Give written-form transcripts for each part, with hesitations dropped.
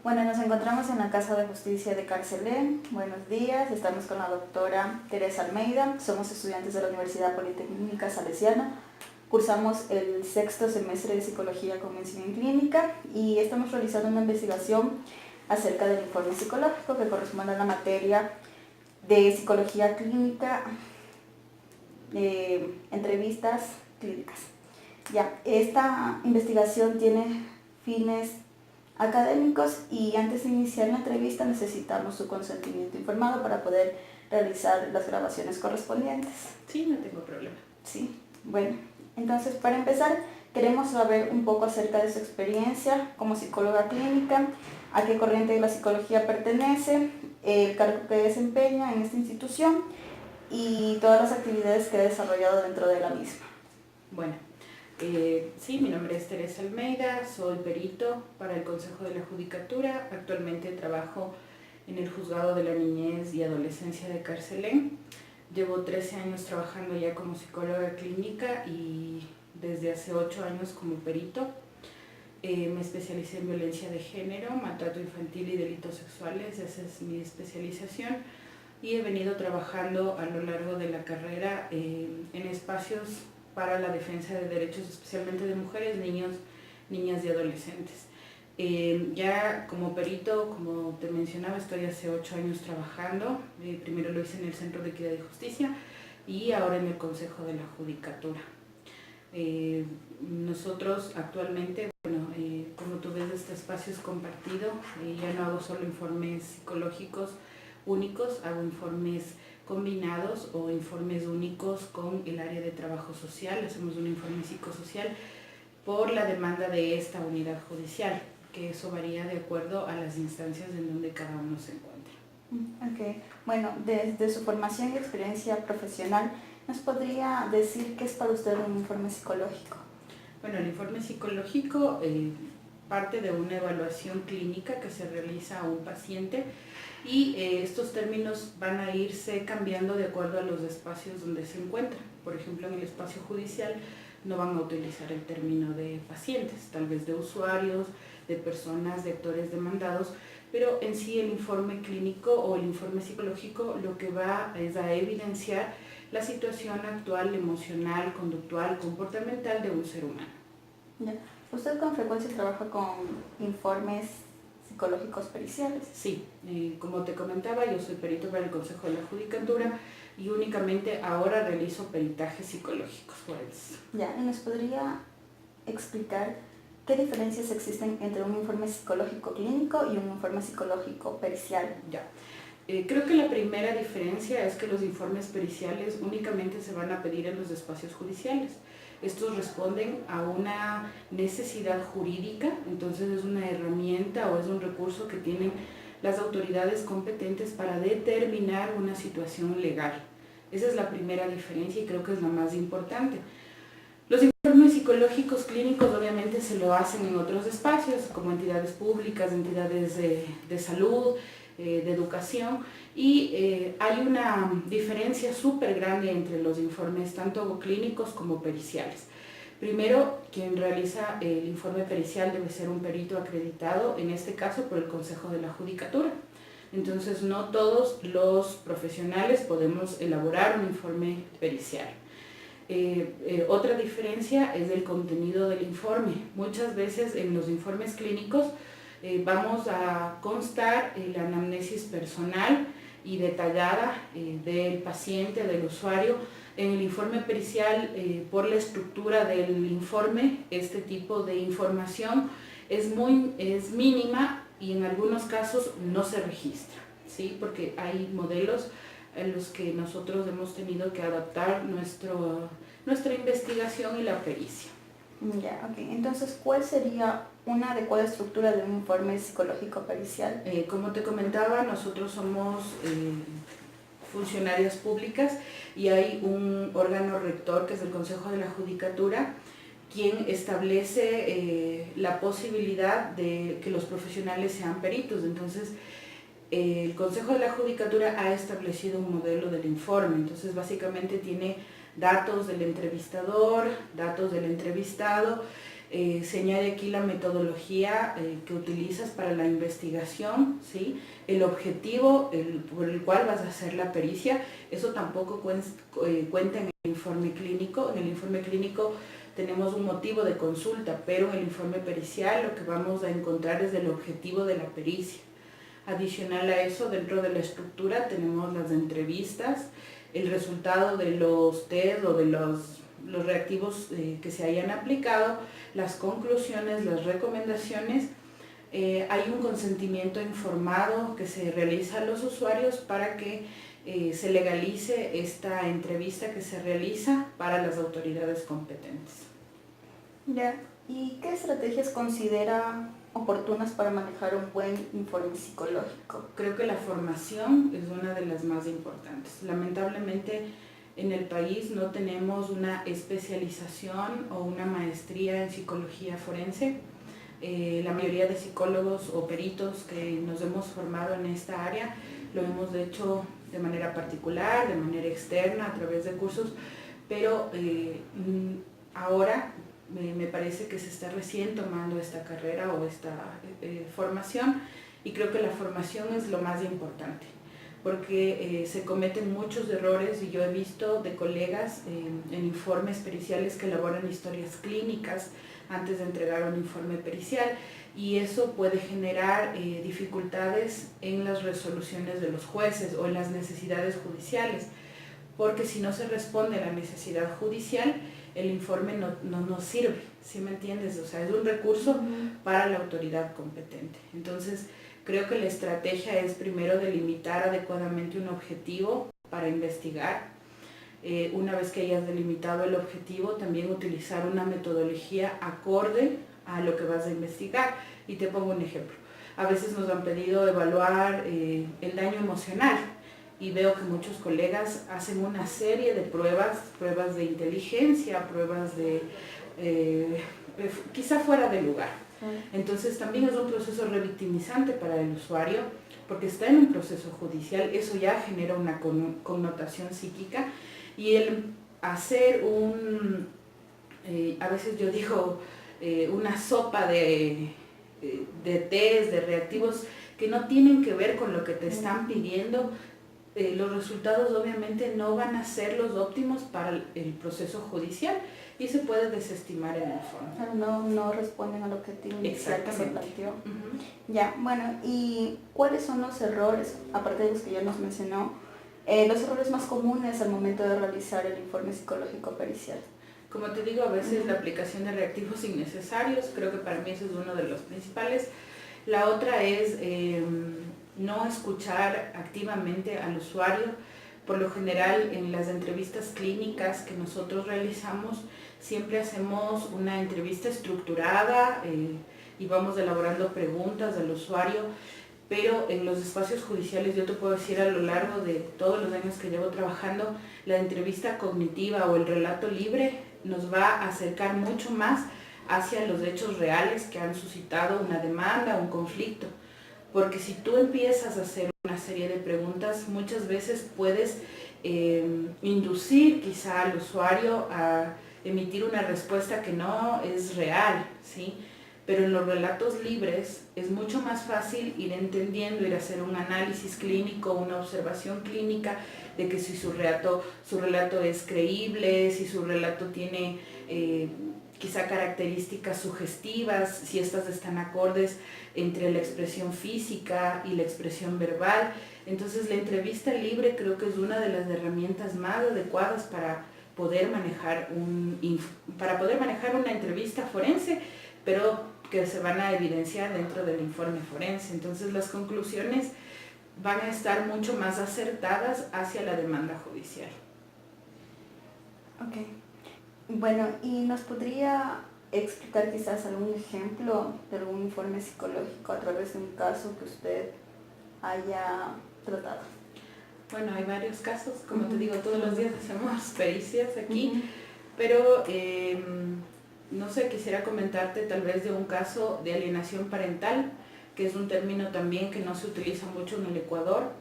Bueno, nos encontramos en la Casa de Justicia de Carcelén. Buenos días, estamos con la doctora Teresa Almeida. Somos estudiantes de la Universidad Politécnica Salesiana. Cursamos el sexto semestre de Psicología con mención en Clínica y estamos realizando una investigación acerca del informe psicológico que corresponde a la materia de Psicología Clínica, entrevistas clínicas. Ya, esta investigación tiene fines académicos y antes de iniciar la entrevista necesitamos su consentimiento informado para poder realizar las grabaciones correspondientes. Sí, no tengo problema. Sí, bueno, entonces para empezar queremos saber un poco acerca de su experiencia como psicóloga clínica, a qué corriente de la psicología pertenece, el cargo que desempeña en esta institución y todas las actividades que ha desarrollado dentro de la misma. Bueno, sí, mi nombre es Teresa Almeida, soy perito para el Consejo de la Judicatura. Actualmente trabajo en el Juzgado de la Niñez y Adolescencia de Carcelén. Llevo 13 años trabajando ya como psicóloga clínica y desde hace 8 años como perito. Me especialicé en violencia de género, maltrato infantil y delitos sexuales, esa es mi especialización. Y he venido trabajando a lo largo de la carrera en espacios para la defensa de derechos, especialmente de mujeres, niños, niñas y adolescentes. Ya como perito, como te mencionaba, estoy hace 8 años trabajando. Primero lo hice en el Centro de Equidad y Justicia y ahora en el Consejo de la Judicatura. Nosotros actualmente, como tú ves, este espacio es compartido. Ya no hago solo informes psicológicos únicos, hago informes combinados o informes únicos con el área de trabajo social. Hacemos un informe psicosocial por la demanda de esta unidad judicial, que eso varía de acuerdo a las instancias en donde cada uno se encuentra. Ok, bueno, desde su formación y experiencia profesional, ¿nos podría decir qué es para usted un informe psicológico? Bueno, el informe psicológico parte de una evaluación clínica que se realiza a un paciente y estos términos van a irse cambiando de acuerdo a los espacios donde se encuentran. Por ejemplo, en el espacio judicial no van a utilizar el término de pacientes, tal vez de usuarios, de personas, de actores demandados, pero en sí el informe clínico o el informe psicológico lo que va es a evidenciar la situación actual, emocional, conductual, comportamental de un ser humano. Ya. ¿Usted con frecuencia trabaja con informes psicológicos periciales? Sí, como te comentaba, yo soy perito para el Consejo de la Judicatura y únicamente ahora realizo peritajes psicológicos forenses. Ya, ¿y nos podría explicar qué diferencias existen entre un informe psicológico clínico y un informe psicológico pericial? Ya. Creo que la primera diferencia es que los informes periciales únicamente se van a pedir en los espacios judiciales. Estos responden a una necesidad jurídica, entonces es una herramienta o es un recurso que tienen las autoridades competentes para determinar una situación legal. Esa es la primera diferencia y creo que es la más importante. Los informes psicológicos clínicos obviamente se lo hacen en otros espacios, como entidades públicas, entidades de salud, de educación, y hay una diferencia súper grande entre los informes tanto clínicos como periciales. Primero, quien realiza el informe pericial debe ser un perito acreditado, en este caso por el Consejo de la Judicatura. Entonces no todos los profesionales podemos elaborar un informe pericial. Otra diferencia es el contenido del informe. Muchas veces en los informes clínicos vamos a constar la anamnesis personal y detallada del paciente, del usuario. En el informe pericial, por la estructura del informe, este tipo de información es mínima y en algunos casos no se registra, ¿sí? Porque hay modelos en los que nosotros hemos tenido que adaptar nuestra investigación y la pericia. Ya, ok. Entonces, ¿cuál sería una adecuada estructura de un informe psicológico pericial? Como te comentaba, nosotros somos funcionarias públicas y hay un órgano rector que es el Consejo de la Judicatura, quien establece la posibilidad de que los profesionales sean peritos. Entonces, el Consejo de la Judicatura ha establecido un modelo del informe, entonces básicamente tiene datos del entrevistador, datos del entrevistado, Se añade aquí la metodología que utilizas para la investigación, ¿sí? El objetivo por el cual vas a hacer la pericia, eso tampoco cuenta en el informe clínico. En el informe clínico tenemos un motivo de consulta, pero en el informe pericial lo que vamos a encontrar es el objetivo de la pericia. Adicional a eso, dentro de la estructura tenemos las entrevistas, el resultado de los test o de los reactivos que se hayan aplicado, las conclusiones, las recomendaciones. Hay un consentimiento informado que se realiza a los usuarios para que se legalice esta entrevista que se realiza para las autoridades competentes. Ya. ¿Y qué estrategias considera oportunas para manejar un buen informe psicológico? Creo que la formación es una de las más importantes. Lamentablemente en el país no tenemos una especialización o una maestría en psicología forense. La mayoría de psicólogos o peritos que nos hemos formado en esta área lo hemos hecho de manera particular, de manera externa, a través de cursos, pero ahora me parece que se está recién tomando esta carrera o esta formación, y creo que la formación es lo más importante, porque se cometen muchos errores, y yo he visto de colegas en informes periciales que elaboran historias clínicas antes de entregar un informe pericial, y eso puede generar dificultades en las resoluciones de los jueces o en las necesidades judiciales, porque si no se responde a la necesidad judicial, el informe no nos sirve, ¿sí me entiendes? O sea, es un recurso para la autoridad competente. Entonces, creo que la estrategia es primero delimitar adecuadamente un objetivo para investigar. Una vez que hayas delimitado el objetivo, también utilizar una metodología acorde a lo que vas a investigar. Y te pongo un ejemplo. A veces nos han pedido evaluar el daño emocional, y veo que muchos colegas hacen una serie de pruebas de inteligencia, pruebas de quizá fuera de lugar. Entonces también es un proceso revictimizante para el usuario, porque está en un proceso judicial, eso ya genera una connotación psíquica, y el hacer a veces yo digo, una sopa de test, de reactivos que no tienen que ver con lo que te están pidiendo, los resultados obviamente no van a ser los óptimos para el proceso judicial, y se puede desestimar el informe. No responden al objetivo inicial que se planteó. Ya, bueno, ¿y cuáles son los errores, aparte de los que ya nos mencionó, los errores más comunes al momento de realizar el informe psicológico pericial? Como te digo, a veces la aplicación de reactivos innecesarios, creo que para mí ese es uno de los principales. La otra es no escuchar activamente al usuario. Por lo general, en las entrevistas clínicas que nosotros realizamos, siempre hacemos una entrevista estructurada y vamos elaborando preguntas al usuario, pero en los espacios judiciales, yo te puedo decir, a lo largo de todos los años que llevo trabajando, la entrevista cognitiva o el relato libre nos va a acercar mucho más hacia los hechos reales que han suscitado una demanda, un conflicto. Porque si tú empiezas a hacer una serie de preguntas, muchas veces puedes inducir quizá al usuario a emitir una respuesta que no es real, ¿sí? Pero en los relatos libres es mucho más fácil ir entendiendo, ir a hacer un análisis clínico, una observación clínica de que si su relato es creíble, si su relato tiene quizá características sugestivas, si estas están acordes entre la expresión física y la expresión verbal. Entonces la entrevista libre creo que es una de las herramientas más adecuadas para poder manejar una entrevista forense, pero que se van a evidenciar dentro del informe forense. Entonces las conclusiones van a estar mucho más acertadas hacia la demanda judicial. Ok. Bueno, ¿y nos podría explicar quizás algún ejemplo de algún informe psicológico a través de un caso que usted haya tratado? Bueno, hay varios casos, como te digo, todos los días hacemos pericias aquí, pero no sé, quisiera comentarte tal vez de un caso de alienación parental, que es un término también que no se utiliza mucho en el Ecuador.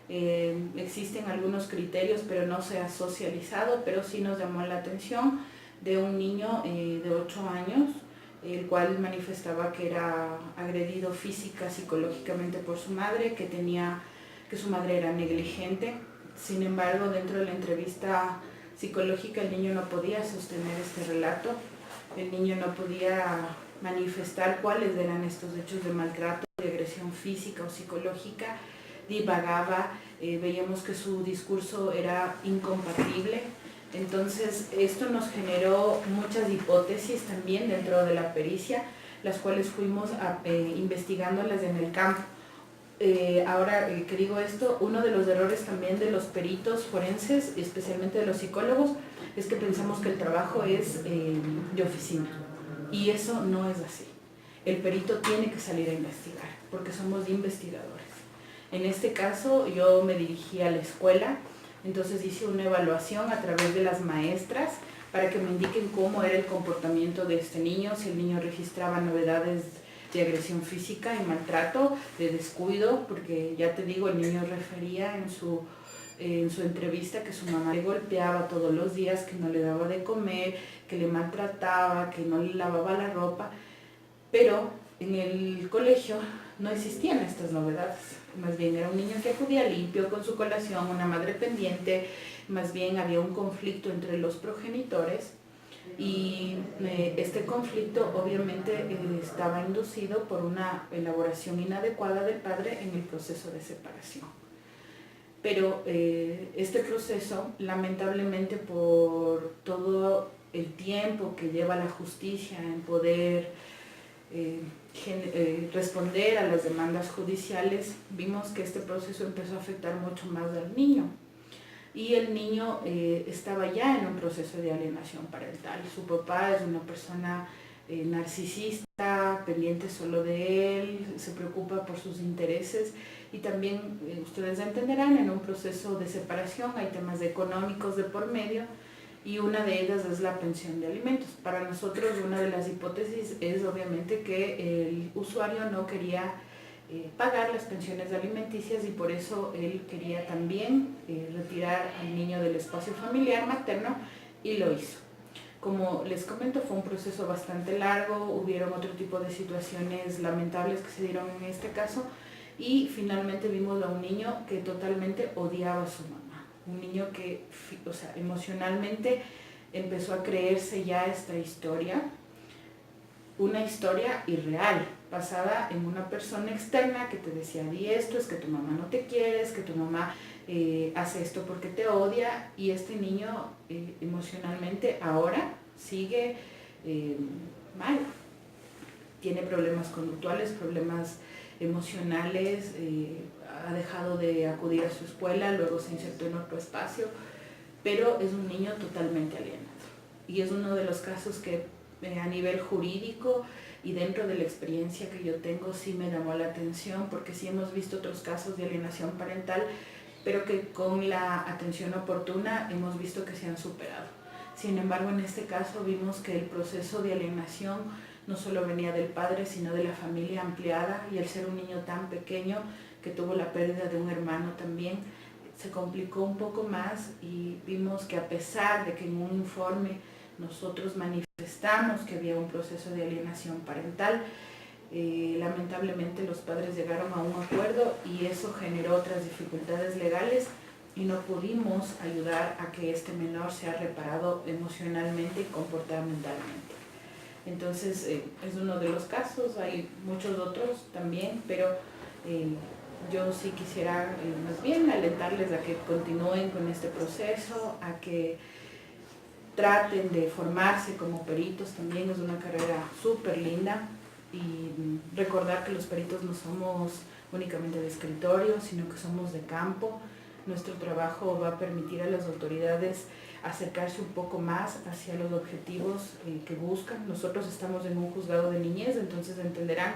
Existen algunos criterios, pero no se ha socializado, pero sí nos llamó la atención de un niño de 8 años el cual manifestaba que era agredido física, psicológicamente por su madre, que su madre era negligente. Sin embargo, dentro de la entrevista psicológica el niño no podía sostener este relato, el niño no podía manifestar cuáles eran estos hechos de maltrato, de agresión física o psicológica, divagaba, veíamos que su discurso era incompatible. Entonces esto nos generó muchas hipótesis también dentro de la pericia, las cuales fuimos investigándolas en el campo. Ahora que digo esto, uno de los errores también de los peritos forenses, especialmente de los psicólogos, es que pensamos que el trabajo es de oficina, y eso no es así. El perito tiene que salir a investigar, porque somos investigadores. En este caso yo me dirigí a la escuela, entonces hice una evaluación a través de las maestras para que me indiquen cómo era el comportamiento de este niño, si el niño registraba novedades de agresión física y maltrato, de descuido, porque ya te digo, el niño refería en su entrevista que su mamá le golpeaba todos los días, que no le daba de comer, que le maltrataba, que no le lavaba la ropa, pero en el colegio no existían estas novedades. Más bien era un niño que acudía limpio con su colación, una madre pendiente, más bien había un conflicto entre los progenitores, y este conflicto obviamente estaba inducido por una elaboración inadecuada del padre en el proceso de separación. Pero este proceso, lamentablemente, por todo el tiempo que lleva la justicia en poder responder a las demandas judiciales, vimos que este proceso empezó a afectar mucho más al niño. Y el niño estaba ya en un proceso de alienación parental. Su papá es una persona narcisista, pendiente solo de él, se preocupa por sus intereses, y también ustedes entenderán, en un proceso de separación hay temas económicos de por medio, y una de ellas es la pensión de alimentos. Para nosotros una de las hipótesis es obviamente que el usuario no quería pagar las pensiones alimenticias, y por eso él quería también retirar al niño del espacio familiar materno, y lo hizo. Como les comento, fue un proceso bastante largo, hubieron otro tipo de situaciones lamentables que se dieron en este caso, y finalmente vimos a un niño que totalmente odiaba a su mamá, un niño que, o sea, emocionalmente empezó a creerse ya esta historia, una historia irreal, basada en una persona externa que te decía: di esto, es que tu mamá no te quiere, es que tu mamá hace esto porque te odia, y este niño emocionalmente ahora sigue mal, tiene problemas conductuales, problemas emocionales, ha dejado de acudir a su escuela, luego se insertó en otro espacio, pero es un niño totalmente alienado, y es uno de los casos que a nivel jurídico y dentro de la experiencia que yo tengo sí me llamó la atención, porque sí hemos visto otros casos de alienación parental, pero que con la atención oportuna hemos visto que se han superado. Sin embargo, en este caso vimos que el proceso de alienación no solo venía del padre, sino de la familia ampliada, y al ser un niño tan pequeño que tuvo la pérdida de un hermano también, se complicó un poco más, y vimos que a pesar de que en un informe nosotros manifestamos que había un proceso de alienación parental, lamentablemente los padres llegaron a un acuerdo, y eso generó otras dificultades legales, y no pudimos ayudar a que este menor sea reparado emocionalmente y comportamentalmente. Entonces es uno de los casos, hay muchos otros también, pero yo sí quisiera más bien alentarles a que continúen con este proceso, a que traten de formarse como peritos. También es una carrera súper linda, y recordar que los peritos no somos únicamente de escritorio, sino que somos de campo. Nuestro trabajo va a permitir a las autoridades acercarse un poco más hacia los objetivos que buscan. Nosotros estamos en un juzgado de niñez, entonces entenderán,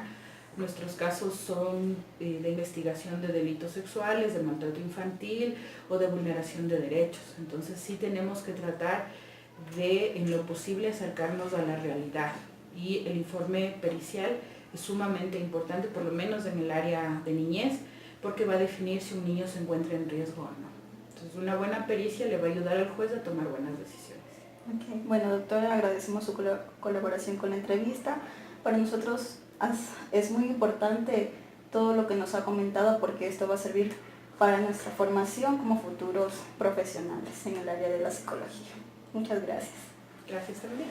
nuestros casos son de investigación de delitos sexuales, de maltrato infantil o de vulneración de derechos. Entonces sí tenemos que tratar de, en lo posible, acercarnos a la realidad, y el informe pericial es sumamente importante, por lo menos en el área de niñez, porque va a definir si un niño se encuentra en riesgo o no. Entonces una buena pericia le va a ayudar al juez a tomar buenas decisiones. Okay. Bueno, doctora, agradecemos su colaboración con la entrevista. Para nosotros es muy importante todo lo que nos ha comentado porque esto va a servir para nuestra formación como futuros profesionales en el área de la psicología. Muchas gracias. Gracias también.